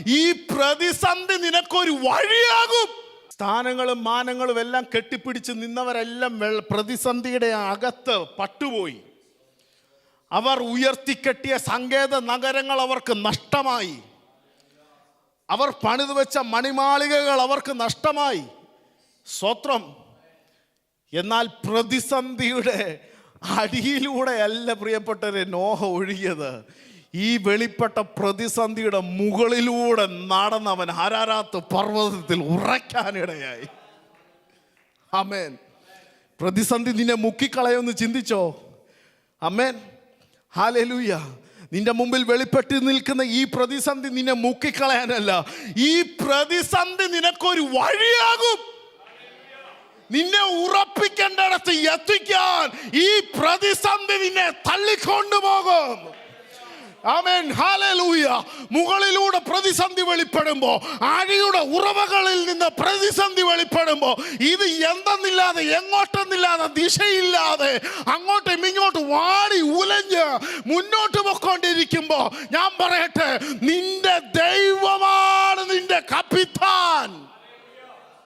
ഈ പ്രതിസന്ധി നിനക്കൊരു വഴിയാകും. സ്ഥാനങ്ങളും മാനങ്ങളും എല്ലാം കെട്ടിപ്പിടിച്ച് നിന്നവരെല്ലാം പ്രതിസന്ധിയുടെ അകത്ത് പട്ടുപോയി. അവർ ഉയർത്തിക്കെട്ടിയ സങ്കേത നഗരങ്ങൾ അവർക്ക് നഷ്ടമായി. അവർ പണിതു വെച്ച മണിമാളികകൾ അവർക്ക് നഷ്ടമായി. സ്വത്രം. എന്നാൽ പ്രതിസന്ധിയുടെ അടിയിലൂടെയല്ല പ്രിയപ്പെട്ടവരെ നോഹ ഒഴുകിയത്. ഈ വെളിപ്പെട്ട പ്രതിസന്ധിയുടെ മുകളിലൂടെ നടന്നവൻ അരാരാത്ത് പർവ്വതത്തിൽ ഉറയ്ക്കാനിടയായി. ആമേൻ. പ്രതിസന്ധി നിന്നെ മുക്കിക്കളയൊന്ന് ചിന്തിച്ചോ? ആമേൻ. ഹല്ലേലൂയ. നിന്റെ മുമ്പിൽ വെളിപ്പെട്ട് നിൽക്കുന്ന ഈ പ്രതിസന്ധി നിന്നെ മുക്കിക്കളയാനല്ല, ഈ പ്രതിസന്ധി നിനക്കൊരു വഴിയാകും. നിന്നെ ഉറപ്പിക്കേണ്ടിടത്ത് എത്തിക്കാൻ ഈ പ്രതിസന്ധി നിന്നെ തള്ളിക്കൊണ്ടുപോകും. ആമേൻ. ഹല്ലേലൂയ. മുകളിലൂടെ പ്രതിസന്ധി വെളിപ്പെടുമ്പോ, ആഴിയുടെ ഉറവകളിൽ നിന്ന് പ്രതിസന്ധി വെളിപ്പെടുമ്പോ, ഇത് എന്തെന്നില്ലാതെ എങ്ങോട്ടെന്നില്ലാതെ ദിശയില്ലാതെ അങ്ങോട്ടും ഇങ്ങോട്ടും വാടി ഉലഞ്ഞ് മുന്നോട്ട് പോയിക്കൊണ്ടിരിക്കുമ്പോ, ഞാൻ പറയട്ടെ, നിന്റെ